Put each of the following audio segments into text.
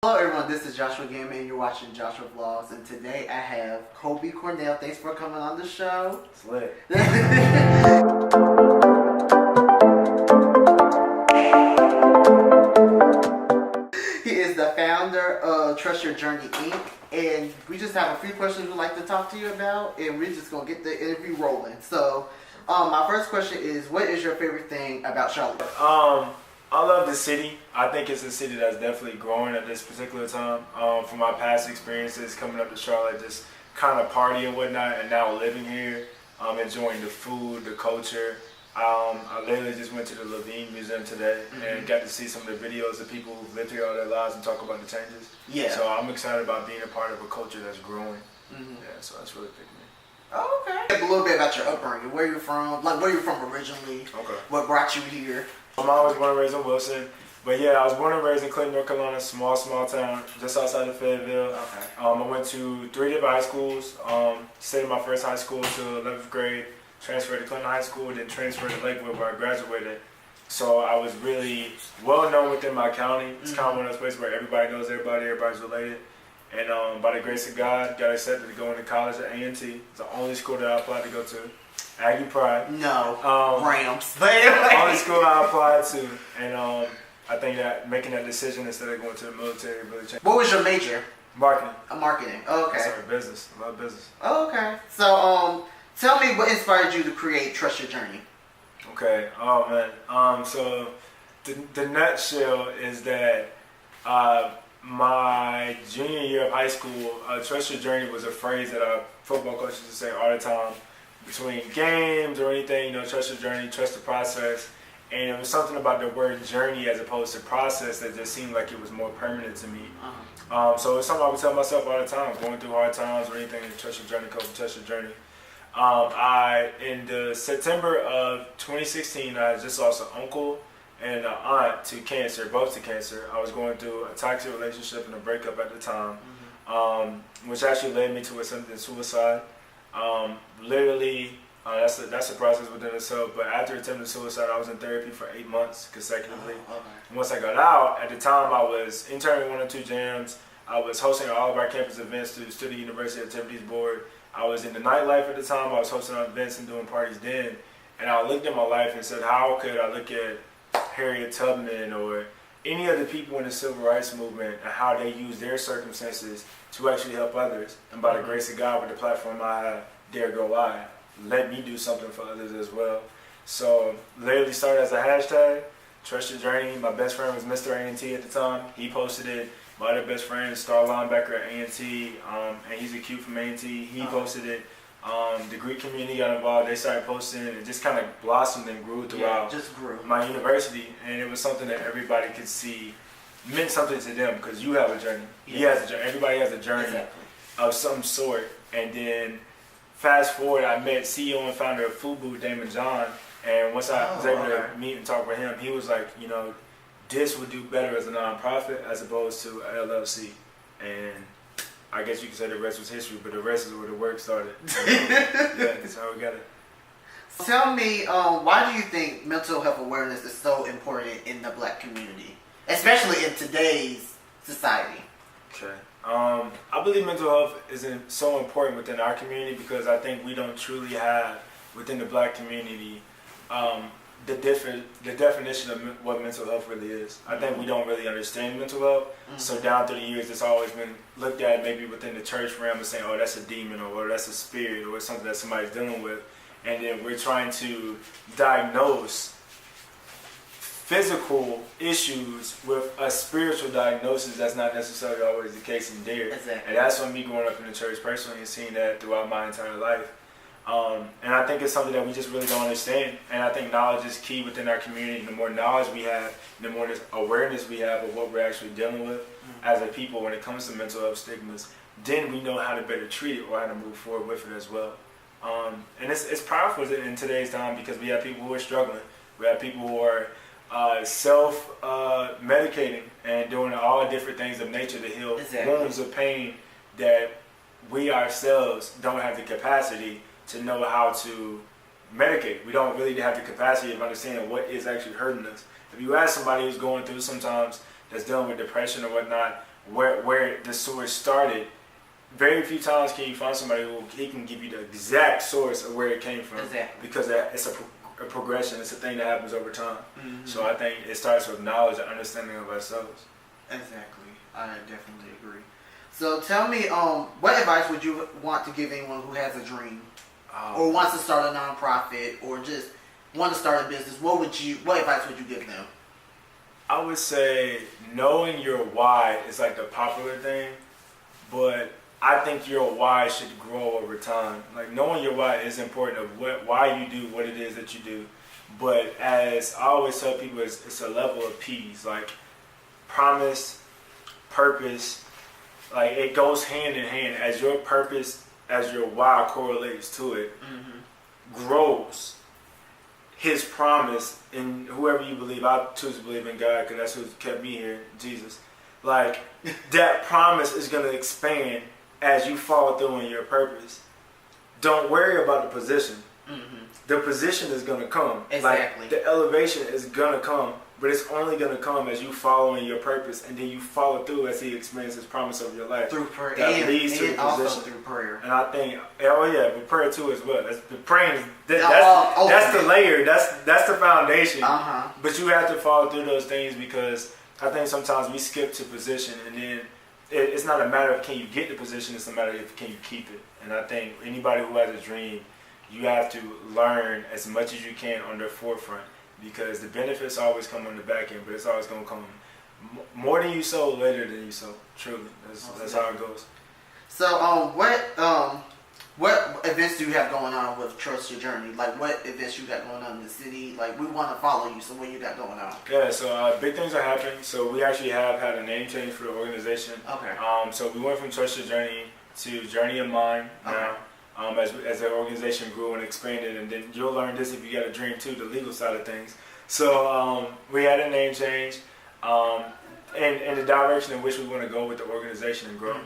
Hello everyone, this is Joshua Gamer and you're watching Joshua Vlogs, and today I have Colby Cornell. Thanks for coming on the show. It's lit. He is the founder of Trust Your Journey Inc. And we just have a few questions we'd like to talk to you about, and we're just going to get the interview rolling. So, my first question is, what is your favorite thing about Charlotte? I love the city. I think it's a city that's definitely growing at this particular time. From my past experiences coming up to Charlotte, just kind of partying and whatnot, and now living here, enjoying the food, the culture. I literally just went to the Levine Museum today and got to see some of the videos of people who've lived here all their lives and talk about the changes. Yeah. So I'm excited about being a part of a culture that's growing. Yeah, so that's really big to me. Oh, okay. A little bit about your upbringing. Where you're from, like where you're from originally. Okay. What brought you here? I'm always born and raised in Wilson. But yeah, I was born and raised in Clinton, North Carolina, small town, just outside of Fayetteville. Okay. I went to 3 different high schools. Stayed in my first high school till 11th grade, transferred to Clinton High School, then transferred to Lakewood where I graduated. So I was really well known within my county. It's kind of one of those places where everybody knows everybody, everybody's related. And by the grace of God, got accepted to go into college at A&T. It's the only school that I applied to go to. Aggie Pride. No, Rams. Only school I applied to, and I think that making that decision instead of going to the military really changed. What was your major? Marketing. Marketing. Oh, okay. Sorry, business. I love business. Oh, okay. So, tell me what inspired you to create Trust Your Journey. Okay. Oh man. So the nutshell is that my junior year of high school, Trust Your Journey was a phrase that our football coaches used to say all the time. Between games or anything, trust your journey, trust the process. And it was something about the word journey as opposed to process that just seemed like it was more permanent to me. So it's something I would tell myself all the time, going through hard times or anything, trust your journey, Colby, trust your journey. In the September of 2016, I just lost an uncle and an aunt to cancer, both to cancer. I was going through a toxic relationship and a breakup at the time, which actually led me to attempting suicide. Literally, that's a process within itself. But after attempting suicide, I was in therapy for 8 months consecutively. And once I got out, at the time I was interning 1 or 2 jams. I was hosting all of our campus events through the Student University Activities Board. I was in the nightlife at the time. I was hosting events and doing parties then. And I looked at my life and said, how could I look at Harriet Tubman or any of the people in the Civil Rights Movement and how they use their circumstances to actually help others? And by the grace of God, with the platform I have, there go I. Let me do something for others as well. So literally started as a hashtag, Trust Your Journey. My best friend was Mr. A&T at the time. He posted it. My other best friend is star linebacker at A&T, and he's a Q from A&T. He posted it. The Greek community got involved. They started posting it. It just kind of blossomed and grew throughout my university. And it was something that everybody could see meant something to them because you have a journey. He has a journey. Everybody has a journey of some sort. And then fast forward, I met CEO and founder of Fubu, Damon John. And once I was able to meet and talk with him, he was like, this would do better as a nonprofit as opposed to an LLC. And I guess you could say the rest was history, but the rest is where the work started. Yeah, that's how we got it. Tell me, why do you think mental health awareness is so important in the Black community, especially in today's society? Okay. I believe mental health is so important within our community because I think we don't truly have within the Black community the definition of what mental health really is. I think we don't really understand mental health. So down through the years, it's always been looked at maybe within the church realm and saying, oh, that's a demon or that's a spirit or it's something that somebody's dealing with. And then we're trying to diagnose physical issues with a spiritual diagnosis that's not necessarily always the case in there. And that's when me growing up in the church personally and seeing that throughout my entire life. And I think it's something that we just really don't understand. And I think knowledge is key within our community. And the more knowledge we have, the more awareness we have of what we're actually dealing with as a people when it comes to mental health stigmas, then we know how to better treat it or how to move forward with it as well. And it's powerful in today's time because we have people who are struggling. We have people who are self-medicating and doing all different things of nature to heal wounds of pain that we ourselves don't have the capacity to know how to medicate. We don't really have the capacity of understanding what is actually hurting us. If you ask somebody who's going through sometimes that's dealing with depression or whatnot, where the source started. Very few times can you find somebody who he can give you the exact source of where it came from. Exactly. Because it's a progression. It's a thing that happens over time. Mm-hmm. So I think it starts with knowledge and understanding of ourselves. Exactly. I definitely agree. So tell me, what advice would you want to give anyone who has a dream, or wants to start a nonprofit, or just want to start a business? What advice would you give them? I would say knowing your why is like the popular thing, but I think your why should grow over time. Like knowing your why is important of why you do what it is that you do. But as I always tell people, it's a level of P's. Like promise, purpose, like it goes hand in hand. As your purpose, as your why correlates to it, grows. His promise in whoever you believe, I choose to believe in God because that's who kept me here, Jesus. Like that promise is going to expand as you follow through on your purpose. Don't worry about the position. The position is going to come. Exactly. Like the elevation is going to come, but it's only going to come as you follow in your purpose, and then you follow through as he experiences his promise of your life. Through prayer. That leads to the also position. through prayer. And I think, but prayer too as well. That's the praying. That's the layer. That's the foundation. But you have to follow through those things because I think sometimes we skip to position, and then it's not a matter of can you get the position. It's a matter of can you keep it. And I think anybody who has a dream, you have to learn as much as you can on the forefront because the benefits always come on the back end, but it's always going to come more than you sow, later than you sow. Truly, that's how it goes. So, what events do you have going on with Trust Your Journey? Like, what events you got going on in the city? Like, we want to follow you, so what you got going on? Yeah, so big things are happening. So we actually have had a name change for the organization. Okay. So we went from Trust Your Journey to Journey of Mine now. As the organization grew and expanded, and then you'll learn this if you got a dream too, the legal side of things. So we had a name change, and the direction in which we want to go with the organization and grow.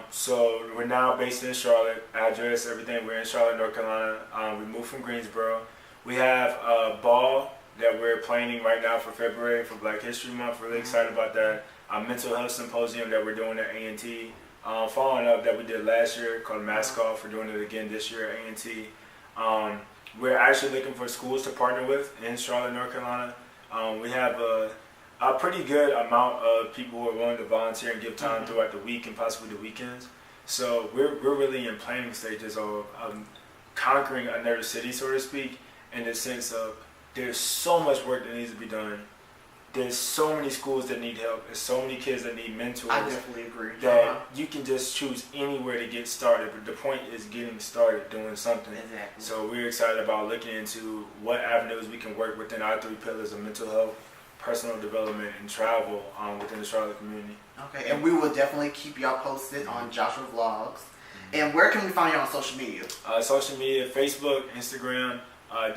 So we're now based in Charlotte. Address, everything. We're in Charlotte, North Carolina. We moved from Greensboro. We have a ball that we're planning right now for February for Black History Month. Really excited about that. A mental health symposium that we're doing at A&T. Following up that we did last year called Mask Off. We're doing it again this year at A&T. We're actually looking for schools to partner with in Charlotte, North Carolina. We have a pretty good amount of people who are willing to volunteer and give time throughout the week and possibly the weekends. So we're really in planning stages of conquering another city, so to speak, in the sense of there's so much work that needs to be done. There's so many schools that need help. There's so many kids that need mentors. I definitely agree. That you can just choose anywhere to get started. But the point is getting started, doing something. Exactly. So we're excited about looking into what avenues we can work within our three pillars of mental health, personal development, and travel within the Charlotte community. Okay, and we will definitely keep y'all posted on Joshua Vlogs. And where can we find you on social media? Social media, Facebook, Instagram,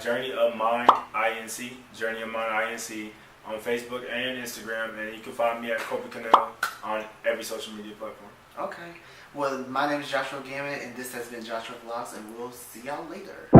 Journey of Mind, INC, Journey of Mind, INC. On Facebook and Instagram, and you can find me at Colby Cornell on every social media platform. Okay. Well, my name is Joshua Gammon, and this has been Joshua Vlogs, and we'll see y'all later.